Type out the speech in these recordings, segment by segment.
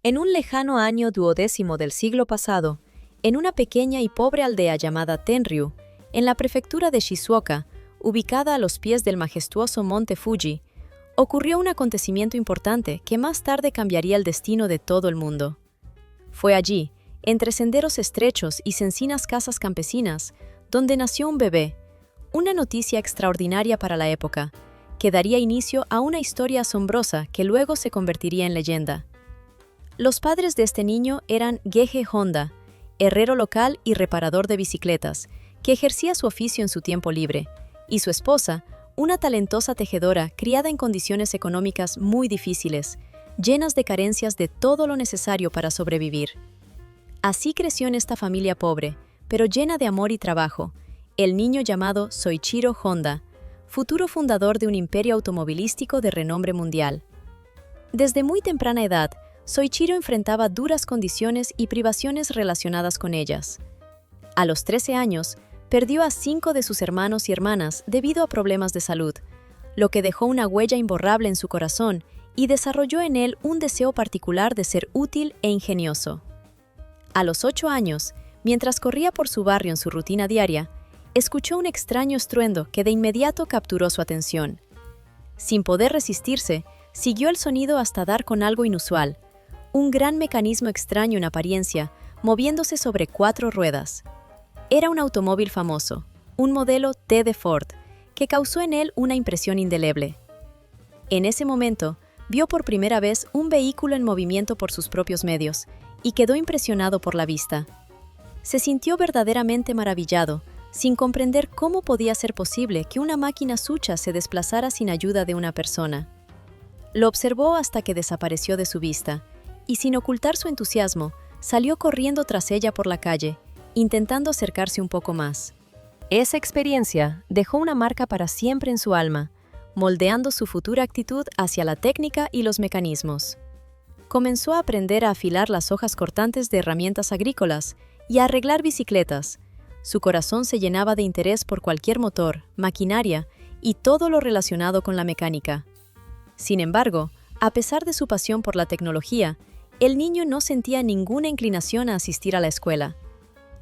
En un lejano año duodécimo del siglo pasado, en una pequeña y pobre aldea llamada Tenryu, en la prefectura de Shizuoka, ubicada a los pies del majestuoso monte Fuji, ocurrió un acontecimiento importante que más tarde cambiaría el destino de todo el mundo. Fue allí, entre senderos estrechos y sencinas casas campesinas, donde nació un bebé, una noticia extraordinaria para la época, que daría inicio a una historia asombrosa que luego se convertiría en leyenda. Los padres de este niño eran Geje Honda, herrero local y reparador de bicicletas, que ejercía su oficio en su tiempo libre, y su esposa, una talentosa tejedora criada en condiciones económicas muy difíciles, llenas de carencias de todo lo necesario para sobrevivir. Así creció en esta familia pobre, pero llena de amor y trabajo, el niño llamado Soichiro Honda, futuro fundador de un imperio automovilístico de renombre mundial. Desde muy temprana edad, Soichiro enfrentaba duras condiciones y privaciones relacionadas con ellas. A los 13 años, perdió a 5 de sus hermanos y hermanas debido a problemas de salud, lo que dejó una huella imborrable en su corazón y desarrolló en él un deseo particular de ser útil e ingenioso. A los 8 años, mientras corría por su barrio en su rutina diaria, escuchó un extraño estruendo que de inmediato capturó su atención. Sin poder resistirse, siguió el sonido hasta dar con algo inusual, un gran mecanismo extraño en apariencia, moviéndose sobre 4 ruedas. Era un automóvil famoso, un modelo T de Ford, que causó en él una impresión indeleble. En ese momento, vio por primera vez un vehículo en movimiento por sus propios medios, y quedó impresionado por la vista. Se sintió verdaderamente maravillado, sin comprender cómo podía ser posible que una máquina sucha se desplazara sin ayuda de una persona. Lo observó hasta que desapareció de su vista, y sin ocultar su entusiasmo, salió corriendo tras ella por la calle, intentando acercarse un poco más. Esa experiencia dejó una marca para siempre en su alma, moldeando su futura actitud hacia la técnica y los mecanismos. Comenzó a aprender a afilar las hojas cortantes de herramientas agrícolas y a arreglar bicicletas. Su corazón se llenaba de interés por cualquier motor, maquinaria y todo lo relacionado con la mecánica. Sin embargo, a pesar de su pasión por la tecnología, el niño no sentía ninguna inclinación a asistir a la escuela.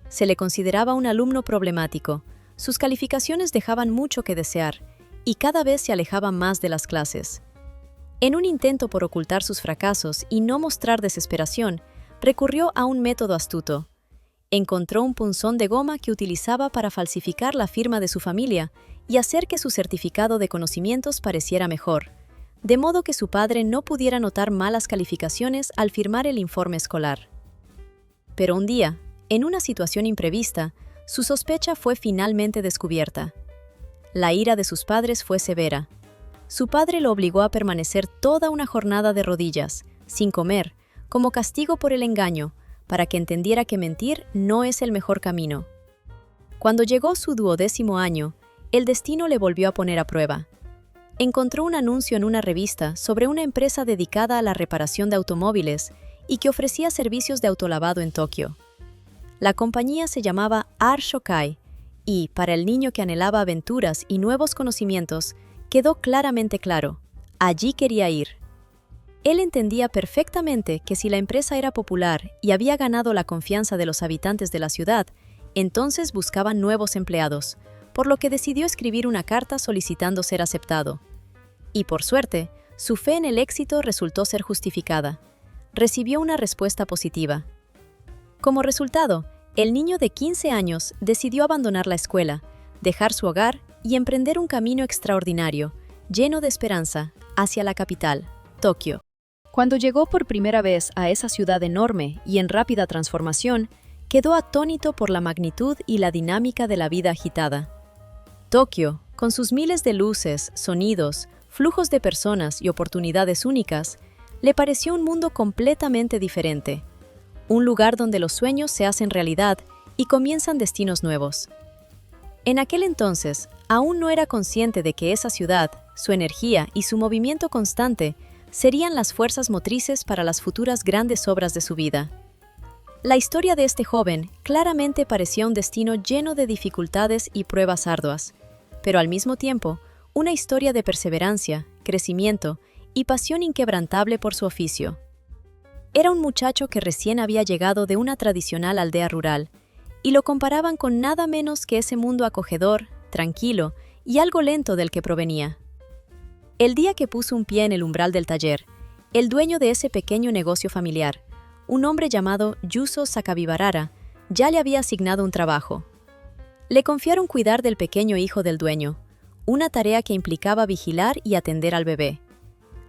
Se le consideraba un alumno problemático, sus calificaciones dejaban mucho que desear, y cada vez se alejaba más de las clases. En un intento por ocultar sus fracasos y no mostrar desesperación, recurrió a un método astuto. Encontró un punzón de goma que utilizaba para falsificar la firma de su familia y hacer que su certificado de conocimientos pareciera mejor, de modo que su padre no pudiera notar malas calificaciones al firmar el informe escolar. Pero un día, en una situación imprevista, su sospecha fue finalmente descubierta. La ira de sus padres fue severa. Su padre lo obligó a permanecer toda una jornada de rodillas, sin comer, como castigo por el engaño, para que entendiera que mentir no es el mejor camino. Cuando llegó su 12º año, el destino le volvió a poner a prueba. Encontró un anuncio en una revista sobre una empresa dedicada a la reparación de automóviles y que ofrecía servicios de autolavado en Tokio. La compañía se llamaba Art Shokai y, para el niño que anhelaba aventuras y nuevos conocimientos, quedó claramente claro, allí quería ir. Él entendía perfectamente que si la empresa era popular y había ganado la confianza de los habitantes de la ciudad, entonces buscaban nuevos empleados, por lo que decidió escribir una carta solicitando ser aceptado. Y por suerte, su fe en el éxito resultó ser justificada. Recibió una respuesta positiva. Como resultado, el niño de 15 años decidió abandonar la escuela, dejar su hogar y emprender un camino extraordinario, lleno de esperanza, hacia la capital, Tokio. Cuando llegó por primera vez a esa ciudad enorme y en rápida transformación, quedó atónito por la magnitud y la dinámica de la vida agitada. Tokio, con sus miles de luces, sonidos, flujos de personas y oportunidades únicas, le pareció un mundo completamente diferente. Un lugar donde los sueños se hacen realidad y comienzan destinos nuevos. En aquel entonces, aún no era consciente de que esa ciudad, su energía y su movimiento constante serían las fuerzas motrices para las futuras grandes obras de su vida. La historia de este joven claramente parecía un destino lleno de dificultades y pruebas arduas, pero al mismo tiempo, una historia de perseverancia, crecimiento y pasión inquebrantable por su oficio. Era un muchacho que recién había llegado de una tradicional aldea rural, y lo comparaban con nada menos que ese mundo acogedor, tranquilo y algo lento del que provenía. El día que puso un pie en el umbral del taller, el dueño de ese pequeño negocio familiar, un hombre llamado Yuzo Sakabibarara, ya le había asignado un trabajo. Le confiaron cuidar del pequeño hijo del dueño, una tarea que implicaba vigilar y atender al bebé.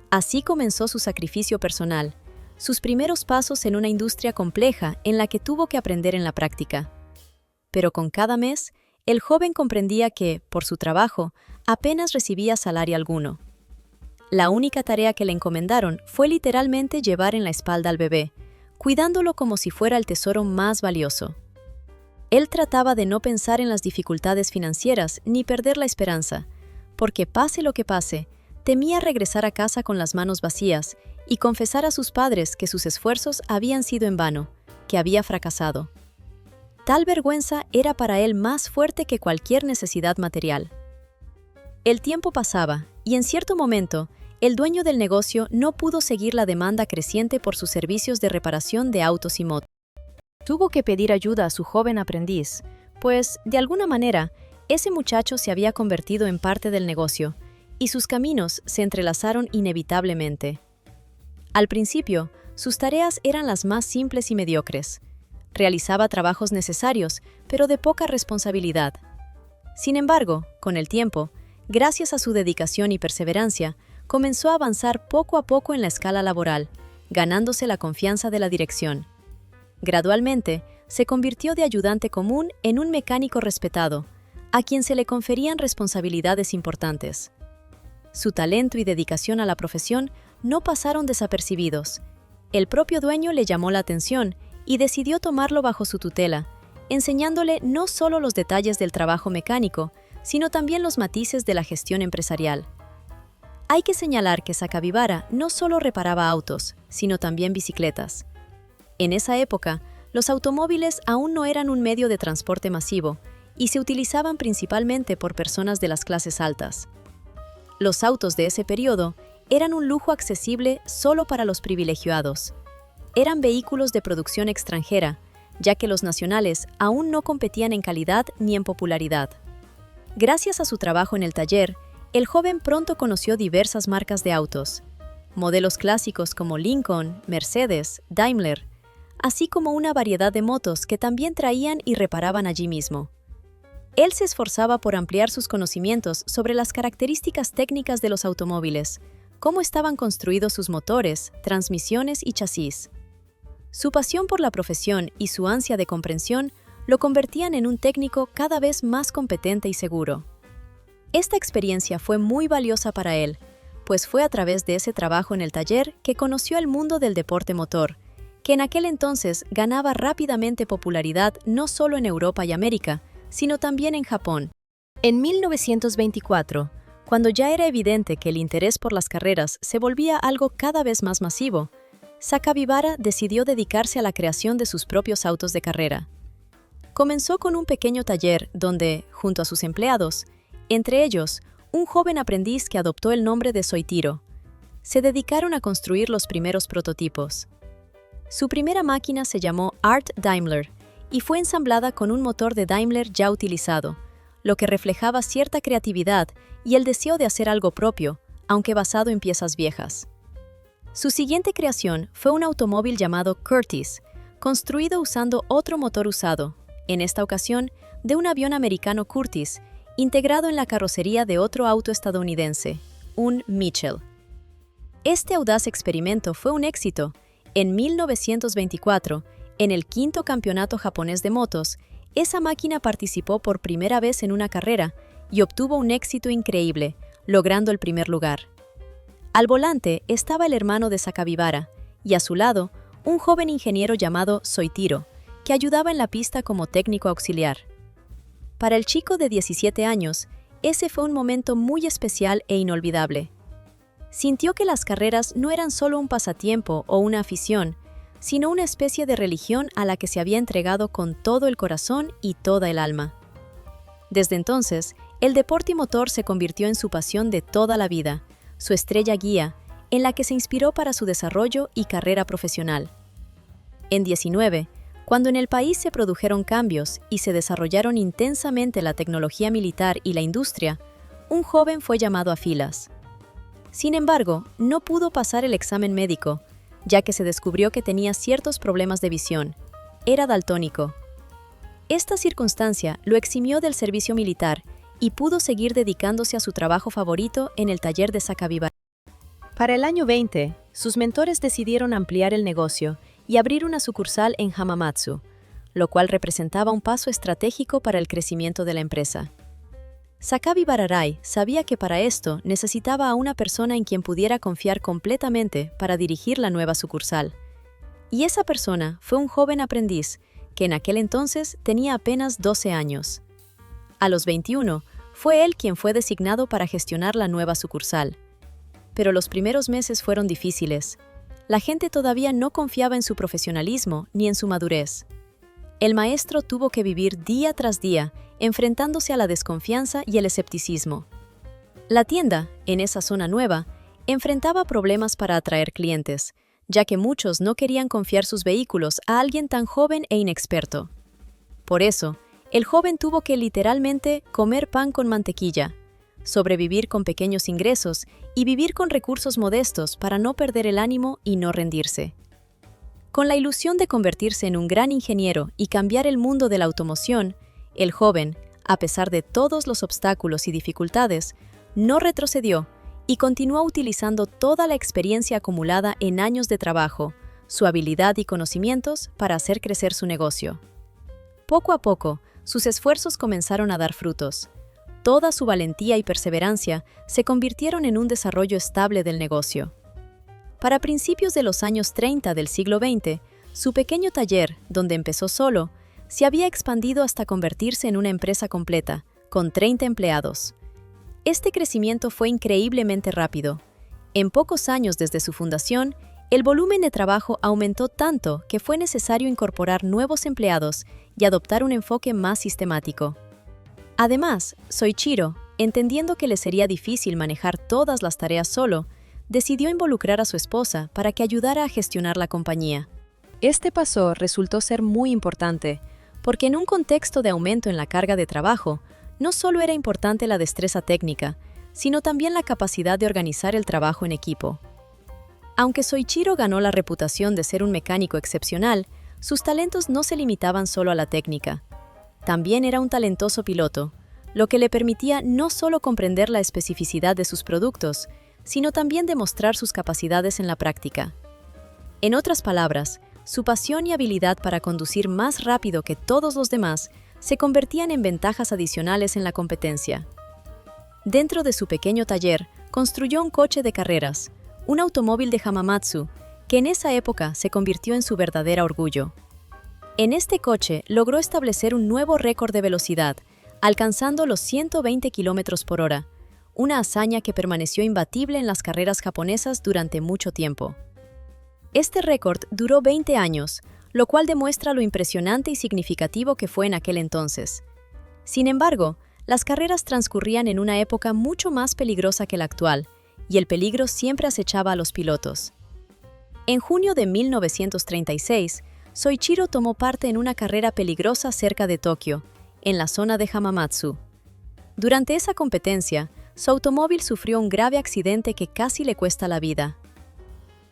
Así comenzó su sacrificio personal, sus primeros pasos en una industria compleja en la que tuvo que aprender en la práctica. Pero con cada mes, el joven comprendía que, por su trabajo, apenas recibía salario alguno. La única tarea que le encomendaron fue literalmente llevar en la espalda al bebé, cuidándolo como si fuera el tesoro más valioso. Él trataba de no pensar en las dificultades financieras ni perder la esperanza, porque pase lo que pase, temía regresar a casa con las manos vacías y confesar a sus padres que sus esfuerzos habían sido en vano, que había fracasado. Tal vergüenza era para él más fuerte que cualquier necesidad material. El tiempo pasaba, y en cierto momento, el dueño del negocio no pudo seguir la demanda creciente por sus servicios de reparación de autos y motos. Tuvo que pedir ayuda a su joven aprendiz, pues, de alguna manera, ese muchacho se había convertido en parte del negocio, y sus caminos se entrelazaron inevitablemente. Al principio, sus tareas eran las más simples y mediocres. Realizaba trabajos necesarios, pero de poca responsabilidad. Sin embargo, con el tiempo, gracias a su dedicación y perseverancia, comenzó a avanzar poco a poco en la escala laboral, ganándose la confianza de la dirección. Gradualmente, se convirtió de ayudante común en un mecánico respetado, a quien se le conferían responsabilidades importantes. Su talento y dedicación a la profesión no pasaron desapercibidos. El propio dueño le llamó la atención y decidió tomarlo bajo su tutela, enseñándole no solo los detalles del trabajo mecánico, sino también los matices de la gestión empresarial. Hay que señalar que Sakabibara no solo reparaba autos, sino también bicicletas. En esa época, los automóviles aún no eran un medio de transporte masivo y se utilizaban principalmente por personas de las clases altas. Los autos de ese periodo eran un lujo accesible solo para los privilegiados. Eran vehículos de producción extranjera, ya que los nacionales aún no competían en calidad ni en popularidad. Gracias a su trabajo en el taller, el joven pronto conoció diversas marcas de autos, modelos clásicos como Lincoln, Mercedes, Daimler, así como una variedad de motos que también traían y reparaban allí mismo. Él se esforzaba por ampliar sus conocimientos sobre las características técnicas de los automóviles, cómo estaban construidos sus motores, transmisiones y chasis. Su pasión por la profesión y su ansia de comprensión lo convertían en un técnico cada vez más competente y seguro. Esta experiencia fue muy valiosa para él, pues fue a través de ese trabajo en el taller que conoció el mundo del deporte motor, que en aquel entonces ganaba rápidamente popularidad no solo en Europa y América, sino también en Japón. En 1924, cuando ya era evidente que el interés por las carreras se volvía algo cada vez más masivo, Sakabibara decidió dedicarse a la creación de sus propios autos de carrera. Comenzó con un pequeño taller donde, junto a sus empleados, entre ellos, un joven aprendiz que adoptó el nombre de Soichiro, se dedicaron a construir los primeros prototipos. Su primera máquina se llamó Art Daimler y fue ensamblada con un motor de Daimler ya utilizado, lo que reflejaba cierta creatividad y el deseo de hacer algo propio, aunque basado en piezas viejas. Su siguiente creación fue un automóvil llamado Curtiss, construido usando otro motor usado, en esta ocasión de un avión americano Curtiss, integrado en la carrocería de otro auto estadounidense, un Mitchell. Este audaz experimento fue un éxito. En 1924, en el quinto campeonato japonés de motos, esa máquina participó por primera vez en una carrera y obtuvo un éxito increíble, logrando el primer lugar. Al volante estaba el hermano de Sakabibara y a su lado, un joven ingeniero llamado Soichiro, que ayudaba en la pista como técnico auxiliar. Para el chico de 17 años, ese fue un momento muy especial e inolvidable. Sintió que las carreras no eran solo un pasatiempo o una afición, sino una especie de religión a la que se había entregado con todo el corazón y toda el alma. Desde entonces, el deporte motor se convirtió en su pasión de toda la vida, su estrella guía, en la que se inspiró para su desarrollo y carrera profesional. En 19, cuando en el país se produjeron cambios y se desarrollaron intensamente la tecnología militar y la industria, un joven fue llamado a filas. Sin embargo, no pudo pasar el examen médico, ya que se descubrió que tenía ciertos problemas de visión. Era daltónico. Esta circunstancia lo eximió del servicio militar y pudo seguir dedicándose a su trabajo favorito en el taller de Sakabibarai. Para el año 20, sus mentores decidieron ampliar el negocio y abrir una sucursal en Hamamatsu, lo cual representaba un paso estratégico para el crecimiento de la empresa. Sakabibarai sabía que para esto necesitaba a una persona en quien pudiera confiar completamente para dirigir la nueva sucursal. Y esa persona fue un joven aprendiz que en aquel entonces tenía apenas 12 años. A los 21, fue él quien fue designado para gestionar la nueva sucursal. Pero los primeros meses fueron difíciles. La gente todavía no confiaba en su profesionalismo ni en su madurez. El maestro tuvo que vivir día tras día, enfrentándose a la desconfianza y el escepticismo. La tienda, en esa zona nueva, enfrentaba problemas para atraer clientes, ya que muchos no querían confiar sus vehículos a alguien tan joven e inexperto. Por eso, el joven tuvo que literalmente comer pan con mantequilla, sobrevivir con pequeños ingresos y vivir con recursos modestos para no perder el ánimo y no rendirse. Con la ilusión de convertirse en un gran ingeniero y cambiar el mundo de la automoción, el joven, a pesar de todos los obstáculos y dificultades, no retrocedió y continuó utilizando toda la experiencia acumulada en años de trabajo, su habilidad y conocimientos para hacer crecer su negocio. Poco a poco, sus esfuerzos comenzaron a dar frutos. Toda su valentía y perseverancia se convirtieron en un desarrollo estable del negocio. Para principios de los años 30 del siglo XX, su pequeño taller, donde empezó solo, se había expandido hasta convertirse en una empresa completa, con 30 empleados. Este crecimiento fue increíblemente rápido. En pocos años desde su fundación, el volumen de trabajo aumentó tanto que fue necesario incorporar nuevos empleados y adoptar un enfoque más sistemático. Además, Soichiro, entendiendo que le sería difícil manejar todas las tareas solo, decidió involucrar a su esposa para que ayudara a gestionar la compañía. Este paso resultó ser muy importante, porque en un contexto de aumento en la carga de trabajo, no solo era importante la destreza técnica, sino también la capacidad de organizar el trabajo en equipo. Aunque Soichiro ganó la reputación de ser un mecánico excepcional, sus talentos no se limitaban solo a la técnica. También era un talentoso piloto, lo que le permitía no solo comprender la especificidad de sus productos, sino también demostrar sus capacidades en la práctica. En otras palabras, su pasión y habilidad para conducir más rápido que todos los demás se convertían en ventajas adicionales en la competencia. Dentro de su pequeño taller, construyó un coche de carreras, un automóvil de Hamamatsu, que en esa época se convirtió en su verdadero orgullo. En este coche logró establecer un nuevo récord de velocidad, alcanzando los 120 km/h, una hazaña que permaneció imbatible en las carreras japonesas durante mucho tiempo. Este récord duró 20 años, lo cual demuestra lo impresionante y significativo que fue en aquel entonces. Sin embargo, las carreras transcurrían en una época mucho más peligrosa que la actual, y el peligro siempre acechaba a los pilotos. En junio de 1936, Soichiro tomó parte en una carrera peligrosa cerca de Tokio, en la zona de Hamamatsu. Durante esa competencia, su automóvil sufrió un grave accidente que casi le cuesta la vida.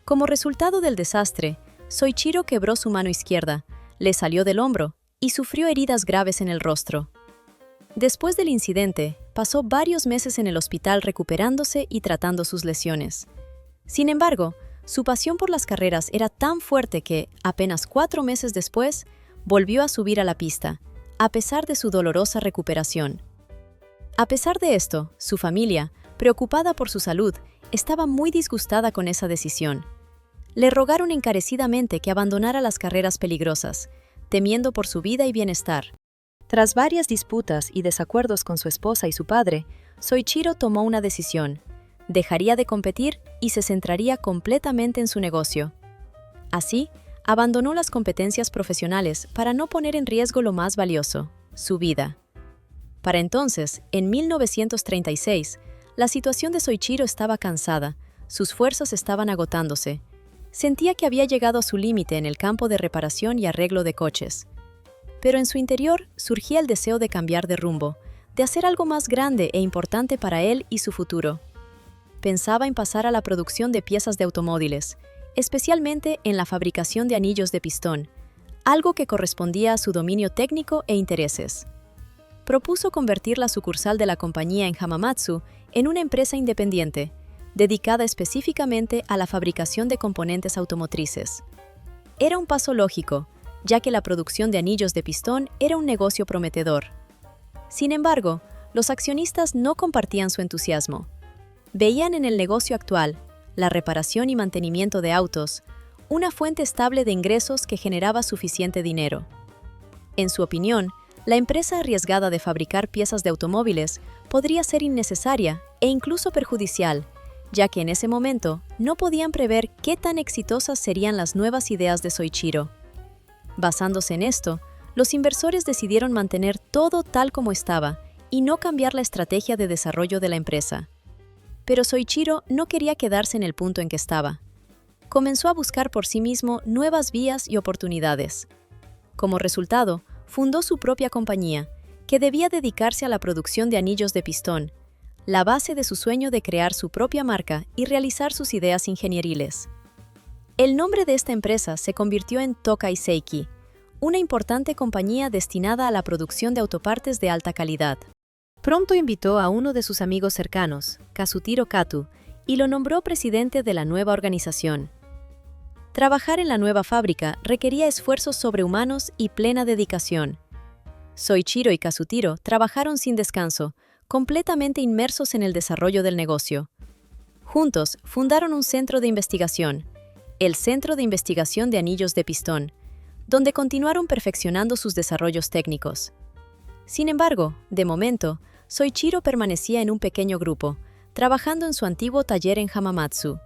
Como resultado del desastre, Soichiro quebró su mano izquierda, le salió del hombro y sufrió heridas graves en el rostro. Después del incidente, pasó varios meses en el hospital recuperándose y tratando sus lesiones. Sin embargo, su pasión por las carreras era tan fuerte que, apenas 4 meses después, volvió a subir a la pista, a pesar de su dolorosa recuperación. A pesar de esto, su familia, preocupada por su salud, estaba muy disgustada con esa decisión. Le rogaron encarecidamente que abandonara las carreras peligrosas, temiendo por su vida y bienestar. Tras varias disputas y desacuerdos con su esposa y su padre, Soichiro tomó una decisión. Dejaría de competir y se centraría completamente en su negocio. Así, abandonó las competencias profesionales para no poner en riesgo lo más valioso, su vida. Para entonces, en 1936, la situación de Soichiro estaba cansada, sus fuerzas estaban agotándose, Sentía que había llegado a su límite en el campo de reparación y arreglo de coches. Pero en su interior surgía el deseo de cambiar de rumbo, de hacer algo más grande e importante para él y su futuro. Pensaba en pasar a la producción de piezas de automóviles, especialmente en la fabricación de anillos de pistón, algo que correspondía a su dominio técnico e intereses. Propuso convertir la sucursal de la compañía en Hamamatsu en una empresa independiente, dedicada específicamente a la fabricación de componentes automotrices. Era un paso lógico, ya que la producción de anillos de pistón era un negocio prometedor. Sin embargo, los accionistas no compartían su entusiasmo. Veían en el negocio actual, la reparación y mantenimiento de autos, una fuente estable de ingresos que generaba suficiente dinero. En su opinión, la empresa arriesgada de fabricar piezas de automóviles podría ser innecesaria e incluso perjudicial, ya que en ese momento no podían prever qué tan exitosas serían las nuevas ideas de Soichiro. Basándose en esto, los inversores decidieron mantener todo tal como estaba y no cambiar la estrategia de desarrollo de la empresa. Pero Soichiro no quería quedarse en el punto en que estaba. Comenzó a buscar por sí mismo nuevas vías y oportunidades. Como resultado, fundó su propia compañía, que debía dedicarse a la producción de anillos de pistón, la base de su sueño de crear su propia marca y realizar sus ideas ingenieriles. El nombre de esta empresa se convirtió en Tokai Seiki, una importante compañía destinada a la producción de autopartes de alta calidad. Pronto invitó a uno de sus amigos cercanos, Kazutiro Katu, y lo nombró presidente de la nueva organización. Trabajar en la nueva fábrica requería esfuerzos sobrehumanos y plena dedicación. Soichiro y Kazutiro trabajaron sin descanso, completamente inmersos en el desarrollo del negocio. Juntos fundaron un centro de investigación, el Centro de Investigación de Anillos de Pistón, donde continuaron perfeccionando sus desarrollos técnicos. Sin embargo, de momento, Soichiro permanecía en un pequeño grupo, trabajando en su antiguo taller en Hamamatsu.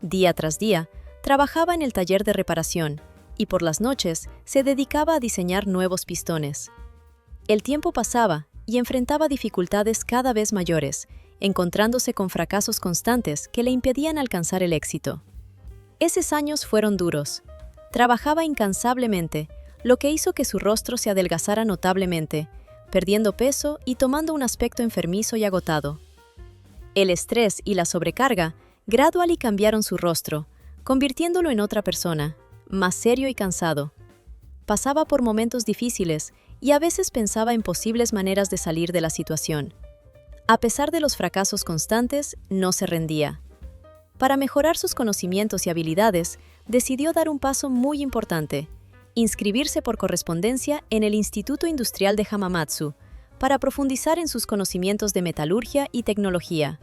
Día tras día, trabajaba en el taller de reparación y por las noches se dedicaba a diseñar nuevos pistones. El tiempo pasaba y enfrentaba dificultades cada vez mayores, encontrándose con fracasos constantes que le impedían alcanzar el éxito. Esos años fueron duros. Trabajaba incansablemente, lo que hizo que su rostro se adelgazara notablemente, perdiendo peso y tomando un aspecto enfermizo y agotado. El estrés y la sobrecarga gradualmente cambiaron su rostro, convirtiéndolo en otra persona, más serio y cansado. Pasaba por momentos difíciles y a veces pensaba en posibles maneras de salir de la situación. A pesar de los fracasos constantes, no se rendía. Para mejorar sus conocimientos y habilidades, decidió dar un paso muy importante: inscribirse por correspondencia en el Instituto Industrial de Hamamatsu, para profundizar en sus conocimientos de metalurgia y tecnología.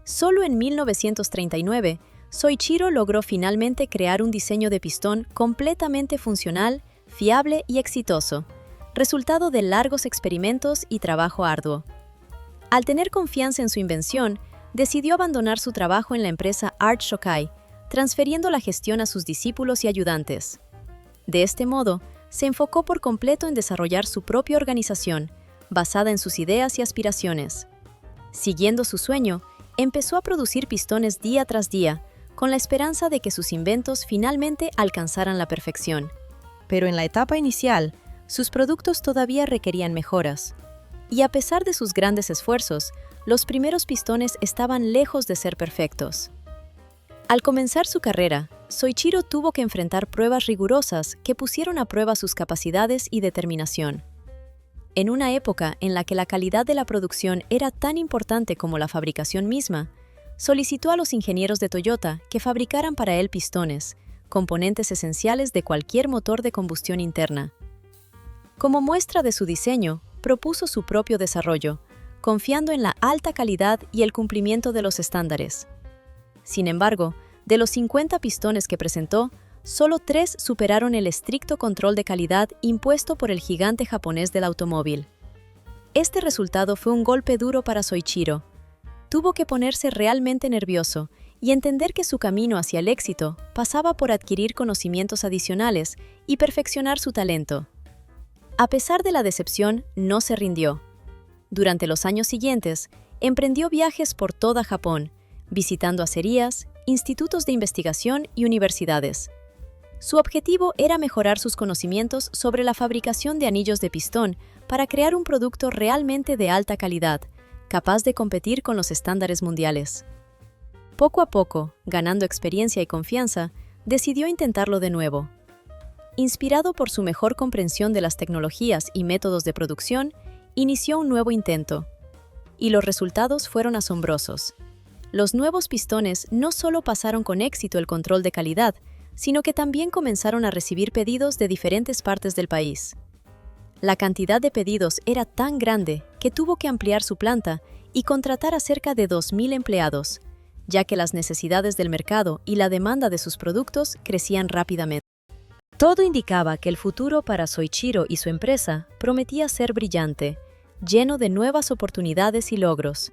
Solo en 1939, Soichiro logró finalmente crear un diseño de pistón completamente funcional, fiable y exitoso, resultado de largos experimentos y trabajo arduo. Al tener confianza en su invención, decidió abandonar su trabajo en la empresa Art Shokai, transfiriendo la gestión a sus discípulos y ayudantes. De este modo, se enfocó por completo en desarrollar su propia organización, basada en sus ideas y aspiraciones. Siguiendo su sueño, empezó a producir pistones día tras día, con la esperanza de que sus inventos finalmente alcanzaran la perfección. Pero en la etapa inicial, sus productos todavía requerían mejoras. Y a pesar de sus grandes esfuerzos, los primeros pistones estaban lejos de ser perfectos. Al comenzar su carrera, Soichiro tuvo que enfrentar pruebas rigurosas que pusieron a prueba sus capacidades y determinación. En una época en la que la calidad de la producción era tan importante como la fabricación misma, solicitó a los ingenieros de Toyota que fabricaran para él pistones, componentes esenciales de cualquier motor de combustión interna. Como muestra de su diseño, propuso su propio desarrollo, confiando en la alta calidad y el cumplimiento de los estándares. Sin embargo, de los 50 pistones que presentó, solo 3 superaron el estricto control de calidad impuesto por el gigante japonés del automóvil. Este resultado fue un golpe duro para Soichiro. Tuvo que ponerse realmente nervioso y entender que su camino hacia el éxito pasaba por adquirir conocimientos adicionales y perfeccionar su talento. A pesar de la decepción, no se rindió. Durante los años siguientes, emprendió viajes por toda Japón, visitando acerías, institutos de investigación y universidades. Su objetivo era mejorar sus conocimientos sobre la fabricación de anillos de pistón para crear un producto realmente de alta calidad, capaz de competir con los estándares mundiales. Poco a poco, ganando experiencia y confianza, decidió intentarlo de nuevo. Inspirado por su mejor comprensión de las tecnologías y métodos de producción, inició un nuevo intento. Y los resultados fueron asombrosos. Los nuevos pistones no solo pasaron con éxito el control de calidad, sino que también comenzaron a recibir pedidos de diferentes partes del país. La cantidad de pedidos era tan grande que tuvo que ampliar su planta y contratar a cerca de 2.000 empleados, ya que las necesidades del mercado y la demanda de sus productos crecían rápidamente. Todo indicaba que el futuro para Soichiro y su empresa prometía ser brillante, lleno de nuevas oportunidades y logros.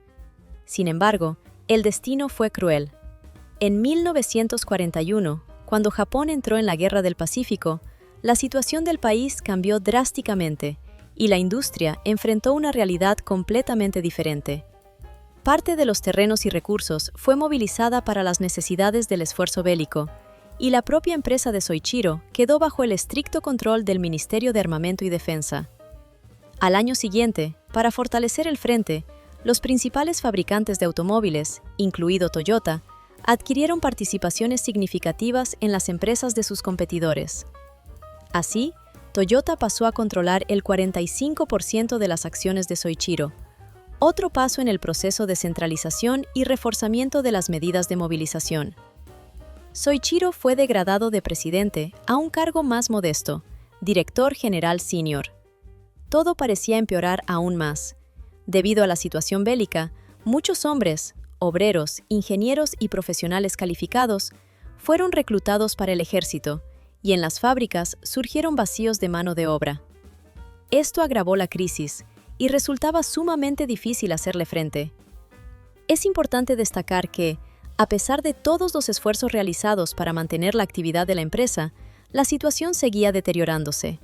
Sin embargo, el destino fue cruel. En 1941, cuando Japón entró en la Guerra del Pacífico, la situación del país cambió drásticamente y la industria enfrentó una realidad completamente diferente. Parte de los terrenos y recursos fue movilizada para las necesidades del esfuerzo bélico, y la propia empresa de Soichiro quedó bajo el estricto control del Ministerio de Armamento y Defensa. Al año siguiente, para fortalecer el frente, los principales fabricantes de automóviles, incluido Toyota, adquirieron participaciones significativas en las empresas de sus competidores. Así, Toyota pasó a controlar el 45% de las acciones de Soichiro, otro paso en el proceso de centralización y reforzamiento de las medidas de movilización. Soichiro fue degradado de presidente a un cargo más modesto, director general senior. Todo parecía empeorar aún más. Debido a la situación bélica, muchos hombres, obreros, ingenieros y profesionales calificados fueron reclutados para el ejército, y en las fábricas surgieron vacíos de mano de obra. Esto agravó la crisis y resultaba sumamente difícil hacerle frente. Es importante destacar que, a pesar de todos los esfuerzos realizados para mantener la actividad de la empresa, la situación seguía deteriorándose.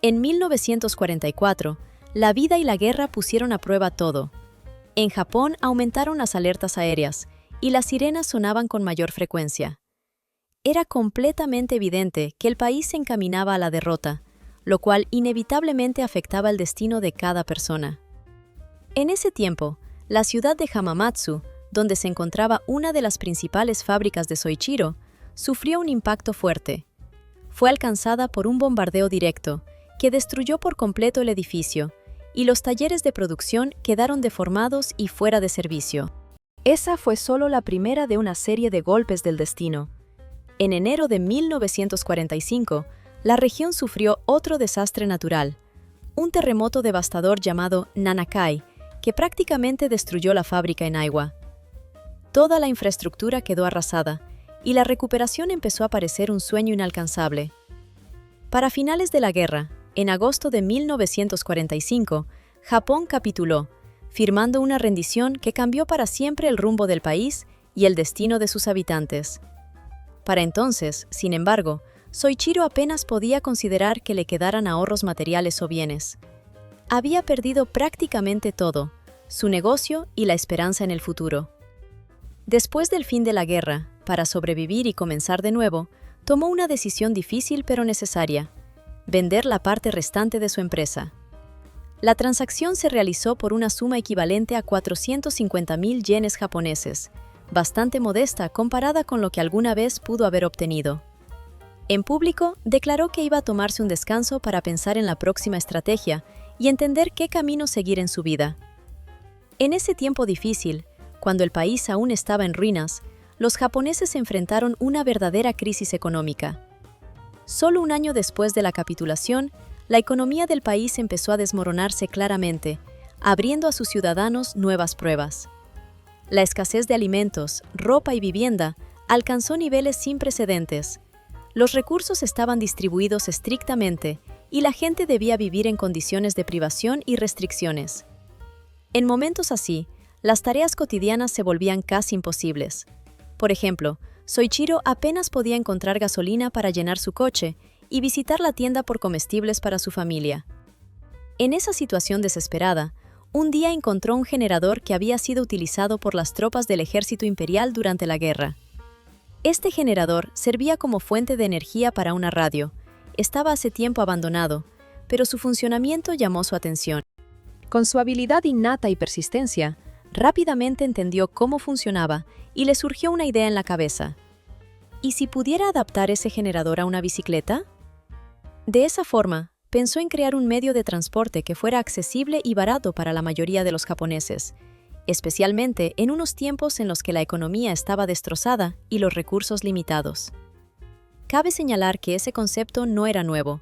En 1944, la vida y la guerra pusieron a prueba todo. En Japón aumentaron las alertas aéreas y las sirenas sonaban con mayor frecuencia. Era completamente evidente que el país se encaminaba a la derrota, lo cual inevitablemente afectaba el destino de cada persona. En ese tiempo, la ciudad de Hamamatsu, donde se encontraba una de las principales fábricas de Soichiro, sufrió un impacto fuerte. Fue alcanzada por un bombardeo directo, que destruyó por completo el edificio, y los talleres de producción quedaron deformados y fuera de servicio. Esa fue solo la primera de una serie de golpes del destino. En enero de 1945, la región sufrió otro desastre natural, un terremoto devastador llamado Nanakai, que prácticamente destruyó la fábrica en Aiwa. Toda la infraestructura quedó arrasada, y la recuperación empezó a parecer un sueño inalcanzable. Para finales de la guerra, en agosto de 1945, Japón capituló, firmando una rendición que cambió para siempre el rumbo del país y el destino de sus habitantes. Para entonces, sin embargo, Soichiro apenas podía considerar que le quedaran ahorros materiales o bienes. Había perdido prácticamente todo, su negocio y la esperanza en el futuro. Después del fin de la guerra, para sobrevivir y comenzar de nuevo, tomó una decisión difícil pero necesaria: vender la parte restante de su empresa. La transacción se realizó por una suma equivalente a 450.000 yenes japoneses, bastante modesta comparada con lo que alguna vez pudo haber obtenido. En público, declaró que iba a tomarse un descanso para pensar en la próxima estrategia y entender qué camino seguir en su vida. En ese tiempo difícil, cuando el país aún estaba en ruinas, los japoneses enfrentaron una verdadera crisis económica. Solo un año después de la capitulación, la economía del país empezó a desmoronarse claramente, abriendo a sus ciudadanos nuevas pruebas. La escasez de alimentos, ropa y vivienda alcanzó niveles sin precedentes. Los recursos estaban distribuidos estrictamente y la gente debía vivir en condiciones de privación y restricciones. En momentos así, las tareas cotidianas se volvían casi imposibles. Por ejemplo, Soichiro apenas podía encontrar gasolina para llenar su coche y visitar la tienda por comestibles para su familia. En esa situación desesperada, un día encontró un generador que había sido utilizado por las tropas del ejército imperial durante la guerra. Este generador servía como fuente de energía para una radio. Estaba hace tiempo abandonado, pero su funcionamiento llamó su atención. Con su habilidad innata y persistencia, rápidamente entendió cómo funcionaba y le surgió una idea en la cabeza. ¿Y si pudiera adaptar ese generador a una bicicleta? De esa forma, pensó en crear un medio de transporte que fuera accesible y barato para la mayoría de los japoneses, especialmente en unos tiempos en los que la economía estaba destrozada y los recursos limitados. Cabe señalar que ese concepto no era nuevo.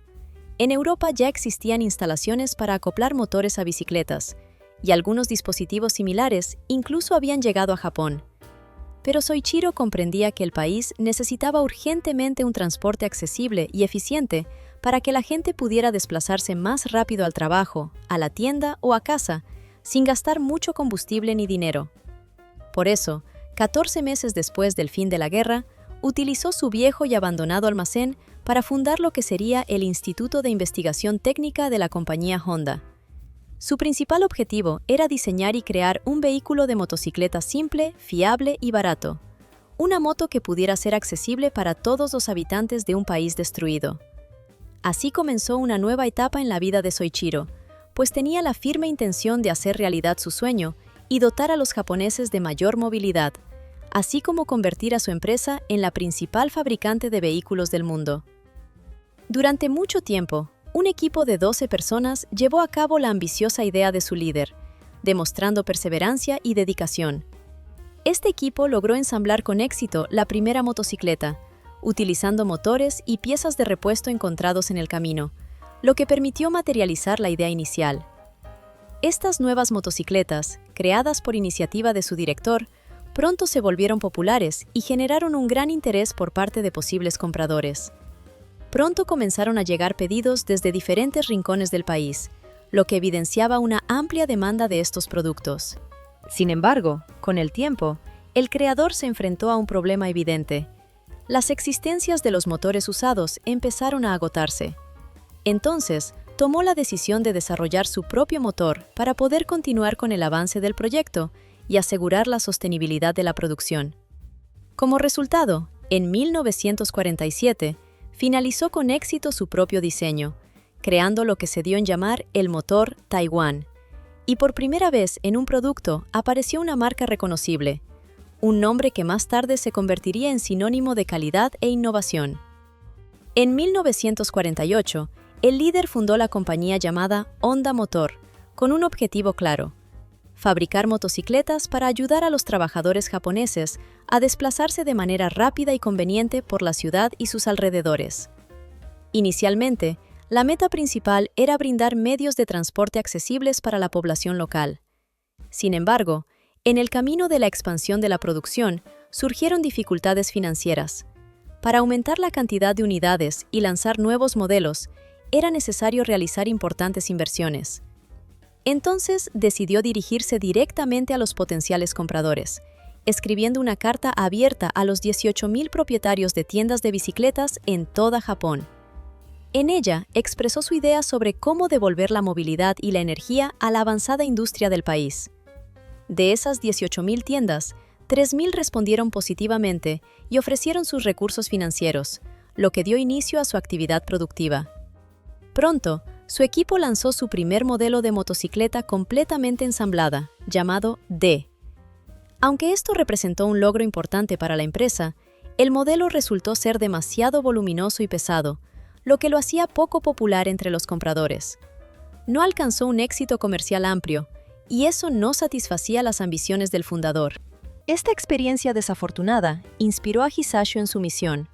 En Europa ya existían instalaciones para acoplar motores a bicicletas, y algunos dispositivos similares incluso habían llegado a Japón. Pero Soichiro comprendía que el país necesitaba urgentemente un transporte accesible y eficiente para que la gente pudiera desplazarse más rápido al trabajo, a la tienda o a casa, sin gastar mucho combustible ni dinero. Por eso, 14 meses después del fin de la guerra, utilizó su viejo y abandonado almacén para fundar lo que sería el Instituto de Investigación Técnica de la compañía Honda. Su principal objetivo era diseñar y crear un vehículo de motocicleta simple, fiable y barato, una moto que pudiera ser accesible para todos los habitantes de un país destruido. Así comenzó una nueva etapa en la vida de Soichiro, pues tenía la firme intención de hacer realidad su sueño y dotar a los japoneses de mayor movilidad, así como convertir a su empresa en la principal fabricante de vehículos del mundo. Durante mucho tiempo, un equipo de 12 personas llevó a cabo la ambiciosa idea de su líder, demostrando perseverancia y dedicación. Este equipo logró ensamblar con éxito la primera motocicleta, utilizando motores y piezas de repuesto encontrados en el camino, lo que permitió materializar la idea inicial. Estas nuevas motocicletas, creadas por iniciativa de su director, pronto se volvieron populares y generaron un gran interés por parte de posibles compradores. Pronto comenzaron a llegar pedidos desde diferentes rincones del país, lo que evidenciaba una amplia demanda de estos productos. Sin embargo, con el tiempo, el creador se enfrentó a un problema evidente. Las existencias de los motores usados empezaron a agotarse. Entonces, tomó la decisión de desarrollar su propio motor para poder continuar con el avance del proyecto y asegurar la sostenibilidad de la producción. Como resultado, en 1947, finalizó con éxito su propio diseño, creando lo que se dio en llamar el motor Taiwán. Y por primera vez en un producto apareció una marca reconocible, un nombre que más tarde se convertiría en sinónimo de calidad e innovación. En 1948, el líder fundó la compañía llamada Honda Motor, con un objetivo claro: fabricar motocicletas para ayudar a los trabajadores japoneses a desplazarse de manera rápida y conveniente por la ciudad y sus alrededores. Inicialmente, la meta principal era brindar medios de transporte accesibles para la población local. Sin embargo, en el camino de la expansión de la producción, surgieron dificultades financieras. Para aumentar la cantidad de unidades y lanzar nuevos modelos, era necesario realizar importantes inversiones. Entonces decidió dirigirse directamente a los potenciales compradores, escribiendo una carta abierta a los 18,000 propietarios de tiendas de bicicletas en toda Japón. En ella expresó su idea sobre cómo devolver la movilidad y la energía a la avanzada industria del país. De esas 18,000 tiendas, 3,000 respondieron positivamente y ofrecieron sus recursos financieros, lo que dio inicio a su actividad productiva. Pronto, su equipo lanzó su primer modelo de motocicleta completamente ensamblada, llamado D. Aunque esto representó un logro importante para la empresa, el modelo resultó ser demasiado voluminoso y pesado, lo que lo hacía poco popular entre los compradores. No alcanzó un éxito comercial amplio, y eso no satisfacía las ambiciones del fundador. Esta experiencia desafortunada inspiró a Hisashio en su misión.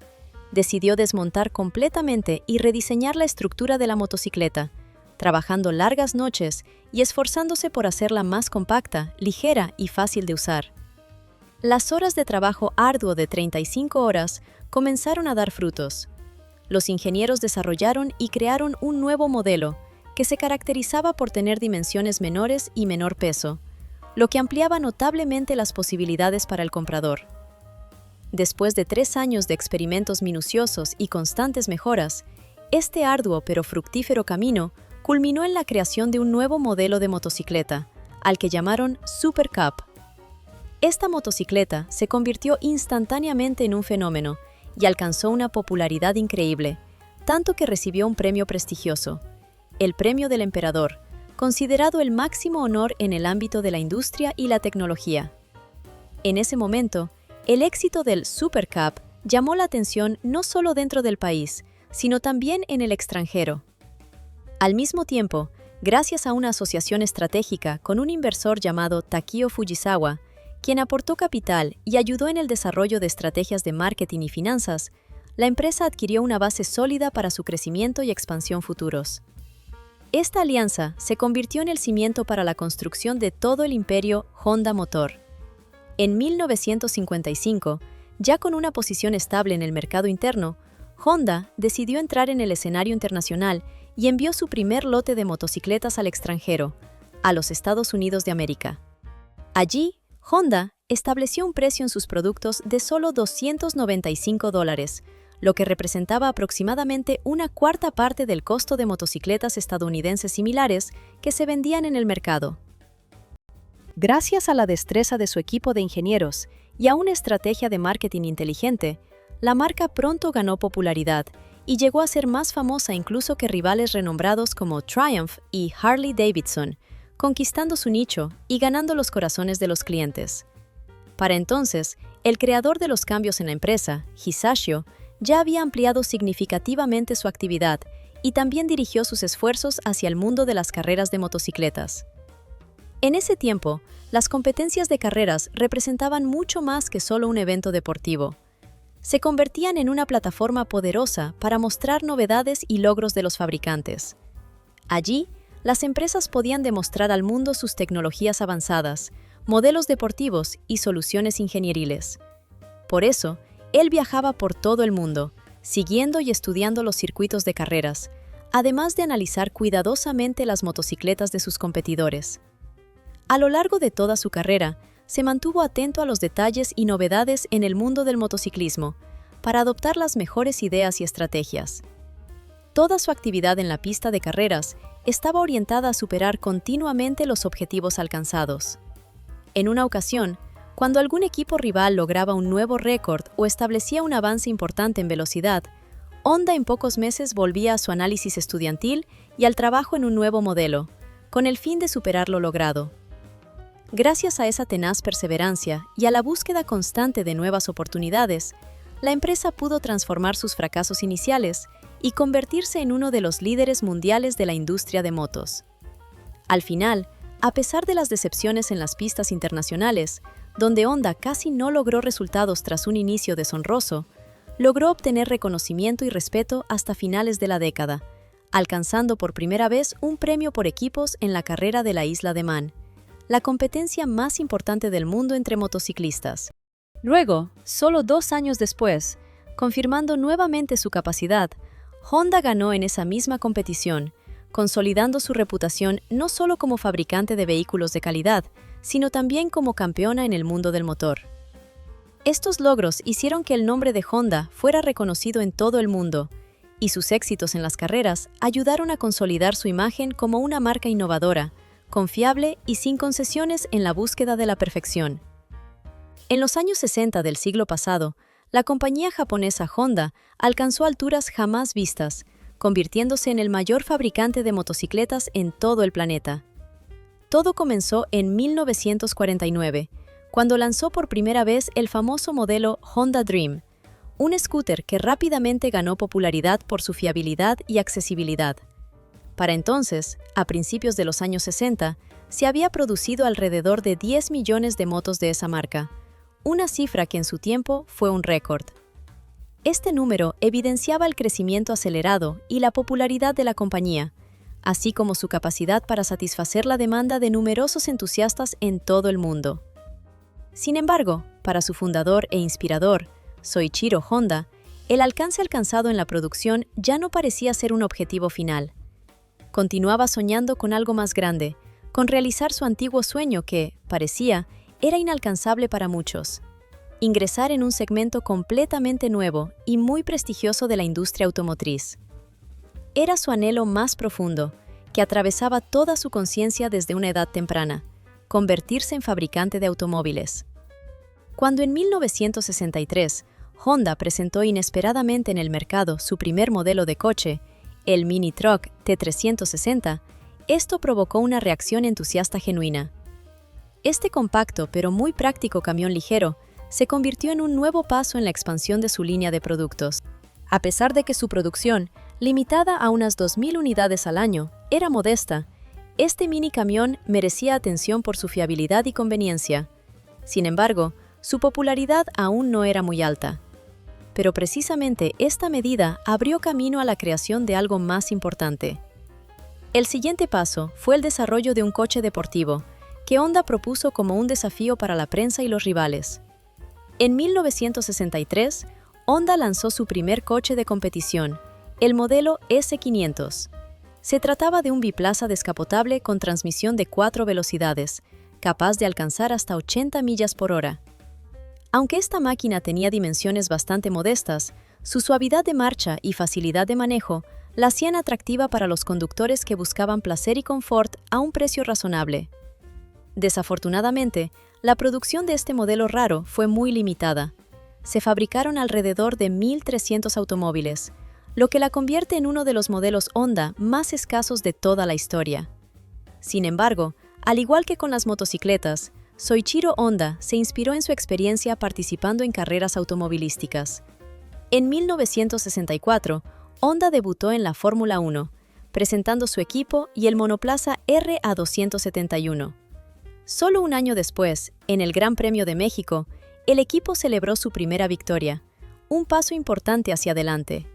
Decidió desmontar completamente y rediseñar la estructura de la motocicleta, trabajando largas noches y esforzándose por hacerla más compacta, ligera y fácil de usar. Las horas de trabajo arduo de 35 horas comenzaron a dar frutos. Los ingenieros desarrollaron y crearon un nuevo modelo que se caracterizaba por tener dimensiones menores y menor peso, lo que ampliaba notablemente las posibilidades para el comprador. Después de 3 años de experimentos minuciosos y constantes mejoras, este arduo pero fructífero camino culminó en la creación de un nuevo modelo de motocicleta, al que llamaron Super Cup. Esta motocicleta se convirtió instantáneamente en un fenómeno y alcanzó una popularidad increíble, tanto que recibió un premio prestigioso, el Premio del Emperador, considerado el máximo honor en el ámbito de la industria y la tecnología. En ese momento, el éxito del Super Cup llamó la atención no solo dentro del país, sino también en el extranjero. Al mismo tiempo, gracias a una asociación estratégica con un inversor llamado Takio Fujisawa, quien aportó capital y ayudó en el desarrollo de estrategias de marketing y finanzas, la empresa adquirió una base sólida para su crecimiento y expansión futuros. Esta alianza se convirtió en el cimiento para la construcción de todo el imperio Honda Motor. En 1955, ya con una posición estable en el mercado interno, Honda decidió entrar en el escenario internacional y envió su primer lote de motocicletas al extranjero, a los Estados Unidos de América. Allí, Honda estableció un precio en sus productos de solo $295, lo que representaba aproximadamente una cuarta parte del costo de motocicletas estadounidenses similares que se vendían en el mercado. Gracias a la destreza de su equipo de ingenieros y a una estrategia de marketing inteligente, la marca pronto ganó popularidad y llegó a ser más famosa incluso que rivales renombrados como Triumph y Harley Davidson, conquistando su nicho y ganando los corazones de los clientes. Para entonces, el creador de los cambios en la empresa, Hisashio, ya había ampliado significativamente su actividad y también dirigió sus esfuerzos hacia el mundo de las carreras de motocicletas. En ese tiempo, las competencias de carreras representaban mucho más que solo un evento deportivo. Se convertían en una plataforma poderosa para mostrar novedades y logros de los fabricantes. Allí, las empresas podían demostrar al mundo sus tecnologías avanzadas, modelos deportivos y soluciones ingenieriles. Por eso, él viajaba por todo el mundo, siguiendo y estudiando los circuitos de carreras, además de analizar cuidadosamente las motocicletas de sus competidores. A lo largo de toda su carrera, se mantuvo atento a los detalles y novedades en el mundo del motociclismo, para adoptar las mejores ideas y estrategias. Toda su actividad en la pista de carreras estaba orientada a superar continuamente los objetivos alcanzados. En una ocasión, cuando algún equipo rival lograba un nuevo récord o establecía un avance importante en velocidad, Honda en pocos meses volvía a su análisis estudiantil y al trabajo en un nuevo modelo, con el fin de superar lo logrado. Gracias a esa tenaz perseverancia y a la búsqueda constante de nuevas oportunidades, la empresa pudo transformar sus fracasos iniciales y convertirse en uno de los líderes mundiales de la industria de motos. Al final, a pesar de las decepciones en las pistas internacionales, donde Honda casi no logró resultados tras un inicio deshonroso, logró obtener reconocimiento y respeto hasta finales de la década, alcanzando por primera vez un premio por equipos en la carrera de la Isla de Man, la competencia más importante del mundo entre motociclistas. Luego, solo 2 años después, confirmando nuevamente su capacidad, Honda ganó en esa misma competición, consolidando su reputación no solo como fabricante de vehículos de calidad, sino también como campeona en el mundo del motor. Estos logros hicieron que el nombre de Honda fuera reconocido en todo el mundo, y sus éxitos en las carreras ayudaron a consolidar su imagen como una marca innovadora, confiable y sin concesiones en la búsqueda de la perfección. En los años 60 del siglo pasado, la compañía japonesa Honda alcanzó alturas jamás vistas, convirtiéndose en el mayor fabricante de motocicletas en todo el planeta. Todo comenzó en 1949, cuando lanzó por primera vez el famoso modelo Honda Dream, un scooter que rápidamente ganó popularidad por su fiabilidad y accesibilidad. Para entonces, a principios de los años 60, se había producido alrededor de 10 millones de motos de esa marca, una cifra que en su tiempo fue un récord. Este número evidenciaba el crecimiento acelerado y la popularidad de la compañía, así como su capacidad para satisfacer la demanda de numerosos entusiastas en todo el mundo. Sin embargo, para su fundador e inspirador, Soichiro Honda, el alcance alcanzado en la producción ya no parecía ser un objetivo final. Continuaba soñando con algo más grande, con realizar su antiguo sueño que, parecía, era inalcanzable para muchos: ingresar en un segmento completamente nuevo y muy prestigioso de la industria automotriz. Era su anhelo más profundo, que atravesaba toda su conciencia desde una edad temprana: convertirse en fabricante de automóviles. Cuando en 1963, Honda presentó inesperadamente en el mercado su primer modelo de coche, el Mini Truck T360, esto provocó una reacción entusiasta genuina. Este compacto pero muy práctico camión ligero se convirtió en un nuevo paso en la expansión de su línea de productos. A pesar de que su producción, limitada a unas 2.000 unidades al año, era modesta, este mini camión merecía atención por su fiabilidad y conveniencia. Sin embargo, su popularidad aún no era muy alta. Pero precisamente esta medida abrió camino a la creación de algo más importante. El siguiente paso fue el desarrollo de un coche deportivo, que Honda propuso como un desafío para la prensa y los rivales. En 1963, Honda lanzó su primer coche de competición, el modelo S500. Se trataba de un biplaza descapotable con transmisión de 4 velocidades, capaz de alcanzar hasta 80 millas por hora. Aunque esta máquina tenía dimensiones bastante modestas, su suavidad de marcha y facilidad de manejo la hacían atractiva para los conductores que buscaban placer y confort a un precio razonable. Desafortunadamente, la producción de este modelo raro fue muy limitada. Se fabricaron alrededor de 1.300 automóviles, lo que la convierte en uno de los modelos Honda más escasos de toda la historia. Sin embargo, al igual que con las motocicletas, Soichiro Honda se inspiró en su experiencia participando en carreras automovilísticas. En 1964, Honda debutó en la Fórmula 1, presentando su equipo y el monoplaza RA271. Solo un año después, en el Gran Premio de México, el equipo celebró su primera victoria, un paso importante hacia adelante.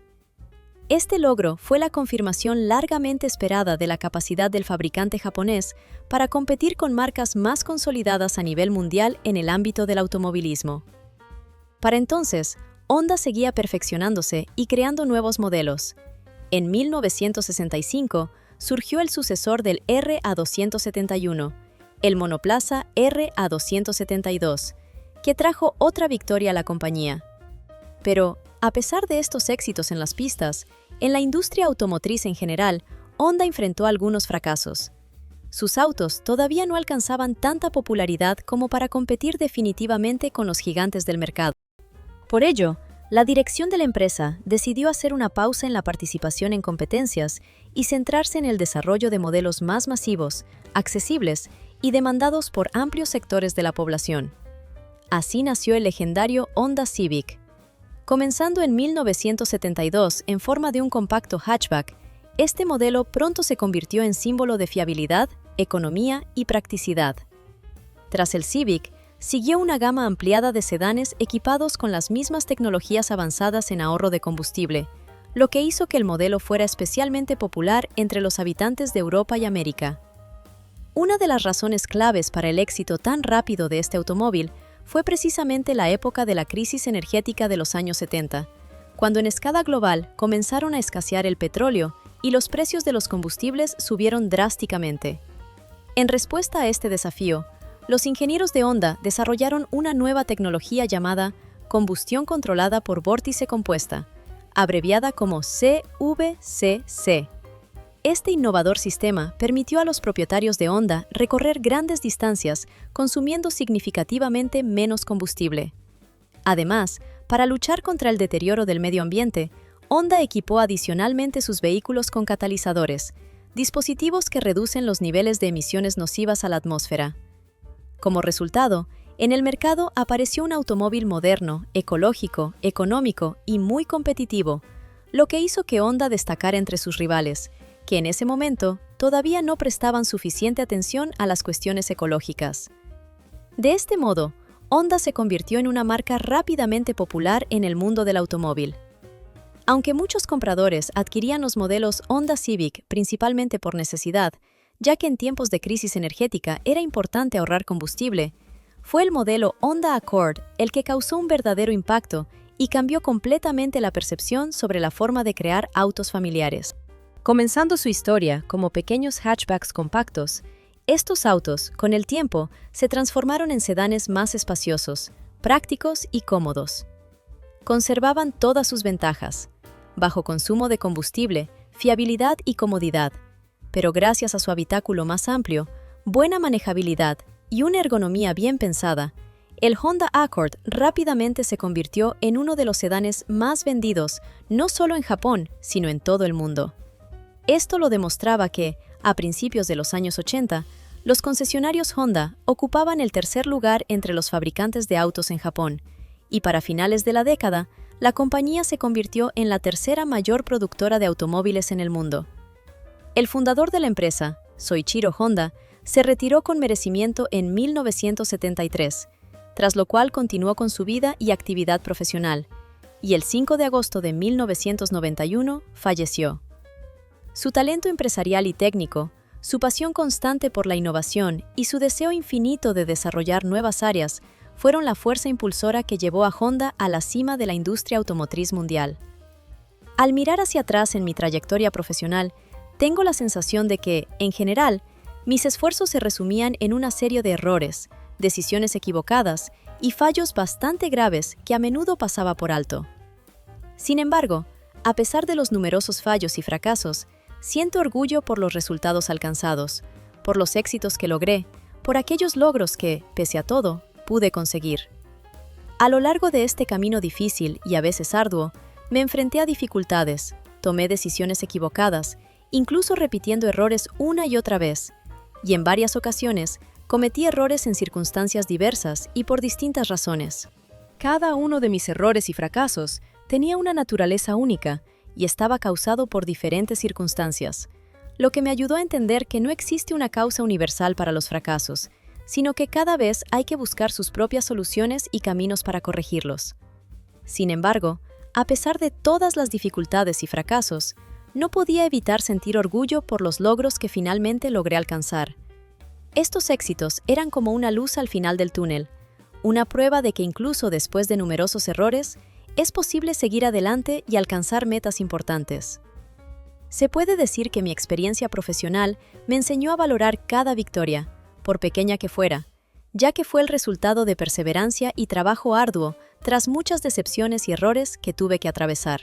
Este logro fue la confirmación largamente esperada de la capacidad del fabricante japonés para competir con marcas más consolidadas a nivel mundial en el ámbito del automovilismo. Para entonces, Honda seguía perfeccionándose y creando nuevos modelos. En 1965 surgió el sucesor del RA271, el monoplaza RA272, que trajo otra victoria a la compañía. Pero, a pesar de estos éxitos en las pistas, en la industria automotriz en general, Honda enfrentó algunos fracasos. Sus autos todavía no alcanzaban tanta popularidad como para competir definitivamente con los gigantes del mercado. Por ello, la dirección de la empresa decidió hacer una pausa en la participación en competencias y centrarse en el desarrollo de modelos más masivos, accesibles y demandados por amplios sectores de la población. Así nació el legendario Honda Civic. Comenzando en 1972 en forma de un compacto hatchback, este modelo pronto se convirtió en símbolo de fiabilidad, economía y practicidad. Tras el Civic, siguió una gama ampliada de sedanes equipados con las mismas tecnologías avanzadas en ahorro de combustible, lo que hizo que el modelo fuera especialmente popular entre los habitantes de Europa y América. Una de las razones claves para el éxito tan rápido de este automóvil fue precisamente la época de la crisis energética de los años 70, cuando en escala global comenzaron a escasear el petróleo y los precios de los combustibles subieron drásticamente. En respuesta a este desafío, los ingenieros de Honda desarrollaron una nueva tecnología llamada combustión controlada por vórtice compuesta, abreviada como CVCC. Este innovador sistema permitió a los propietarios de Honda recorrer grandes distancias consumiendo significativamente menos combustible. Además, para luchar contra el deterioro del medio ambiente, Honda equipó adicionalmente sus vehículos con catalizadores, dispositivos que reducen los niveles de emisiones nocivas a la atmósfera. Como resultado, en el mercado apareció un automóvil moderno, ecológico, económico y muy competitivo, lo que hizo que Honda destacara entre sus rivales, que en ese momento todavía no prestaban suficiente atención a las cuestiones ecológicas. De este modo, Honda se convirtió en una marca rápidamente popular en el mundo del automóvil. Aunque muchos compradores adquirían los modelos Honda Civic principalmente por necesidad, ya que en tiempos de crisis energética era importante ahorrar combustible, fue el modelo Honda Accord el que causó un verdadero impacto y cambió completamente la percepción sobre la forma de crear autos familiares. Comenzando su historia como pequeños hatchbacks compactos, estos autos, con el tiempo, se transformaron en sedanes más espaciosos, prácticos y cómodos. Conservaban todas sus ventajas: bajo consumo de combustible, fiabilidad y comodidad, pero gracias a su habitáculo más amplio, buena manejabilidad y una ergonomía bien pensada, El Honda Accord rápidamente se convirtió en uno de los sedanes más vendidos, no solo en Japón, sino en todo el mundo. Esto lo demostraba que, a principios de los años 80, los concesionarios Honda ocupaban el tercer lugar entre los fabricantes de autos en Japón, y para finales de la década, la compañía se convirtió en la tercera mayor productora de automóviles en el mundo. El fundador de la empresa, Soichiro Honda, se retiró con merecimiento en 1973, tras lo cual continuó con su vida y actividad profesional, y el 5 de agosto de 1991 falleció. Su talento empresarial y técnico, su pasión constante por la innovación y su deseo infinito de desarrollar nuevas áreas fueron la fuerza impulsora que llevó a Honda a la cima de la industria automotriz mundial. Al mirar hacia atrás en mi trayectoria profesional, tengo la sensación de que, en general, mis esfuerzos se resumían en una serie de errores, decisiones equivocadas y fallos bastante graves que a menudo pasaba por alto. Sin embargo, a pesar de los numerosos fallos y fracasos, siento orgullo por los resultados alcanzados, por los éxitos que logré, por aquellos logros que, pese a todo, pude conseguir. A lo largo de este camino difícil y a veces arduo, me enfrenté a dificultades, tomé decisiones equivocadas, incluso repitiendo errores una y otra vez, y en varias ocasiones cometí errores en circunstancias diversas y por distintas razones. Cada uno de mis errores y fracasos tenía una naturaleza única y estaba causado por diferentes circunstancias, lo que me ayudó a entender que no existe una causa universal para los fracasos, sino que cada vez hay que buscar sus propias soluciones y caminos para corregirlos. Sin embargo, a pesar de todas las dificultades y fracasos, no podía evitar sentir orgullo por los logros que finalmente logré alcanzar. Estos éxitos eran como una luz al final del túnel, una prueba de que incluso después de numerosos errores, es posible seguir adelante y alcanzar metas importantes. Se puede decir que mi experiencia profesional me enseñó a valorar cada victoria, por pequeña que fuera, ya que fue el resultado de perseverancia y trabajo arduo tras muchas decepciones y errores que tuve que atravesar.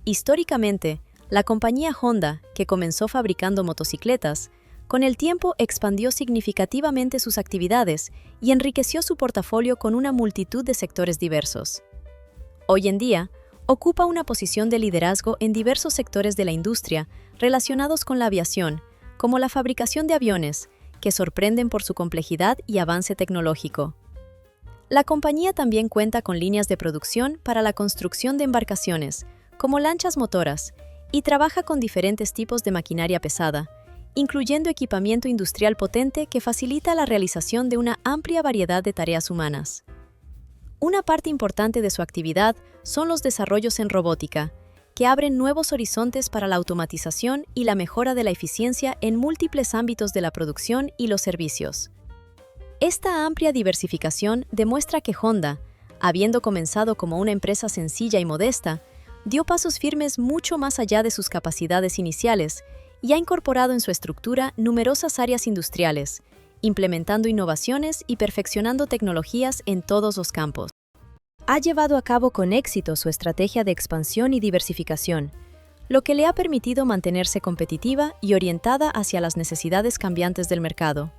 Históricamente, la compañía Honda, que comenzó fabricando motocicletas, con el tiempo expandió significativamente sus actividades y enriqueció su portafolio con una multitud de sectores diversos. Hoy en día, ocupa una posición de liderazgo en diversos sectores de la industria relacionados con la aviación, como la fabricación de aviones, que sorprenden por su complejidad y avance tecnológico. La compañía también cuenta con líneas de producción para la construcción de embarcaciones, como lanchas motoras, y trabaja con diferentes tipos de maquinaria pesada, incluyendo equipamiento industrial potente que facilita la realización de una amplia variedad de tareas humanas. Una parte importante de su actividad son los desarrollos en robótica, que abren nuevos horizontes para la automatización y la mejora de la eficiencia en múltiples ámbitos de la producción y los servicios. Esta amplia diversificación demuestra que Honda, habiendo comenzado como una empresa sencilla y modesta, dio pasos firmes mucho más allá de sus capacidades iniciales y ha incorporado en su estructura numerosas áreas industriales, implementando innovaciones y perfeccionando tecnologías en todos los campos. Ha llevado a cabo con éxito su estrategia de expansión y diversificación, lo que le ha permitido mantenerse competitiva y orientada hacia las necesidades cambiantes del mercado.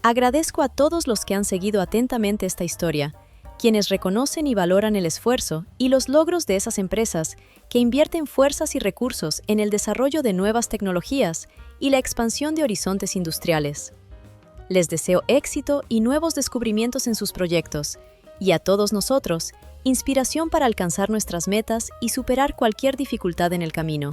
Agradezco a todos los que han seguido atentamente esta historia, quienes reconocen y valoran el esfuerzo y los logros de esas empresas que invierten fuerzas y recursos en el desarrollo de nuevas tecnologías y la expansión de horizontes industriales. Les deseo éxito y nuevos descubrimientos en sus proyectos, y a todos nosotros, inspiración para alcanzar nuestras metas y superar cualquier dificultad en el camino.